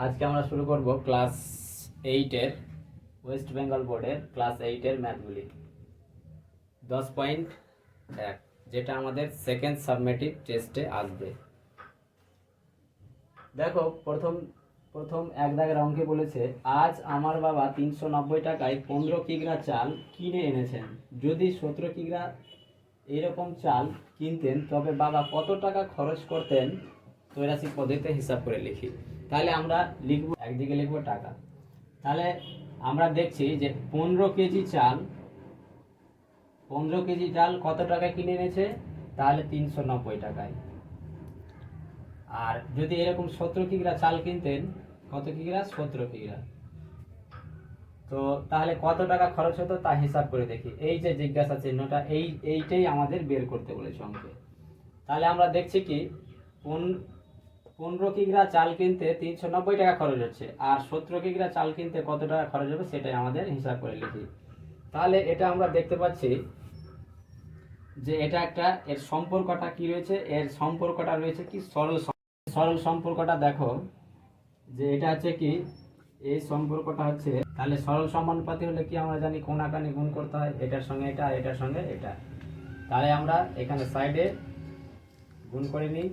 আজকে আমরা শুরু করব ক্লাস 8-এর ওয়েস্ট বেঙ্গল বোর্ডের ক্লাস 8-এর ম্যাথগুলি 10.1, যেটা আমাদের সেকেন্ড সাবমেটিভ টেস্টে আসবে। দেখো, প্রথম এক দাগের অঙ্কে বলেছে, আজ আমার বাবা 390 টাকায় 15 কিগ্রা চাল কিনে এনেছেন। যদি 17 কিগ্রা এইরকম চাল কিনতেন তবে বাবা কত টাকা খরচ করতেন? ত্রৈরাসিক পদ্ধতিতে হিসাব করে লিখি। তাহলে আমরা লিখব, একদিকে লিখব টাকা। তাহলে আমরা দেখছি যে 15 কেজি চাল কত টাকায় কিনে এনেছে? তাহলে 390 টাকায়। আর যদি এরকম 17 কিগ্রা চাল কিনতেন, কত কিগ্রা? 17 কিগ্রা। তো তাহলে কত টাকা খরচ হতো তা হিসাব করে দেখি। এই যে জিজ্ঞাসা চিহ্নটা, এইটাই আমাদের বের করতে বলেছে অঙ্কে। তাহলে আমরা দেখছি কি 15 কিগ্রা চাল কিনতে 390 টাকা খরচ হচ্ছে, আর 17 কিগ্রা চাল কিনতে কত টাকা খরচ হবে সেটাই আমাদের হিসাব করে লিখি। তাহলে এটা আমরা দেখতে পাচ্ছি যে এটা একটা, এর সম্পর্কটা কি রয়েছে? এর সম্পর্কটা রয়েছে কি সরল সম্পর্কটা। দেখো যে এটা হচ্ছে কি, এই সম্পর্কটা হচ্ছে, তাহলে সরল সমানুপাতি হলে কি আমরা জানি কোন আকারে গুণ করতে হয়, এটার সঙ্গে এটা, এটার সঙ্গে এটা। তাহলে আমরা এখানে সাইডে গুণ করে নিই।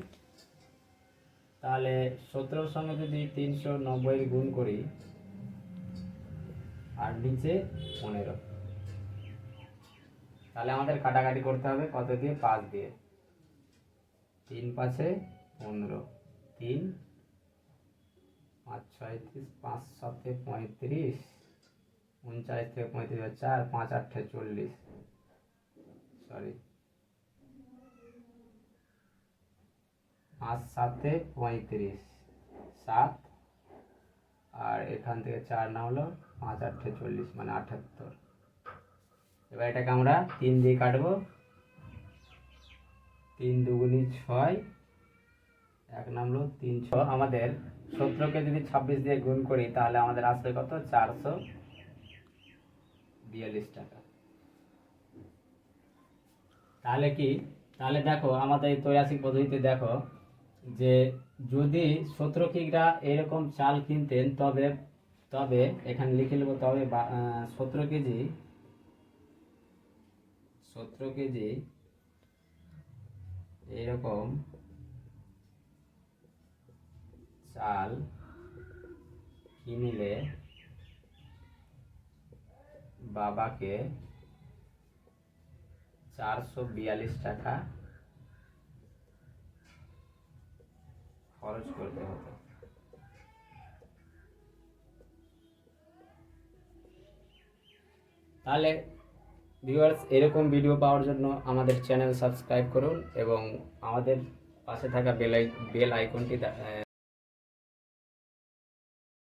তাহলে 17 সঙ্গে যদি 390 গুণ করি, আর নিচে 15, তাহলে আমাদের কাটাকাটি করতে হবে কত দিয়ে? 5 দিয়ে। 3 5 15, 3 5 6 30, 5 7 35, 39 থেকে 35 4, 5 8 40, সরি 5 7 35, 7, আর এখান থেকে 4 না হলো 5 8 40, মানে 78। এবার এটাকে আমরা 3 দিয়ে কাটবো। 3 দুগুনি 6, 1 নামলো 3 6। আমাদের 17কে যদি 26 দিয়ে গুণ করি তাহলে আমাদের আসবে কত? 442 টাকা। তাহলে কি, তাহলে দেখো আমাদের এই ত্রৈরাসিক পদ্ধতিতে দেখো যে যদি 17 কিগ্রা এরকম চাল কিনতেন তবে এখানে লিখে নেবো, তবে 17 কেজি এরকম চাল কিনলে বাবাকে 442 টাকা খরচ করতে হতো। তাহলে ভিউয়ার্স, এরকম ভিডিও পাওয়ার জন্য আমাদের চ্যানেল সাবস্ক্রাইব করুন এবং আমাদের পাশে থাকা বেল আইকনটি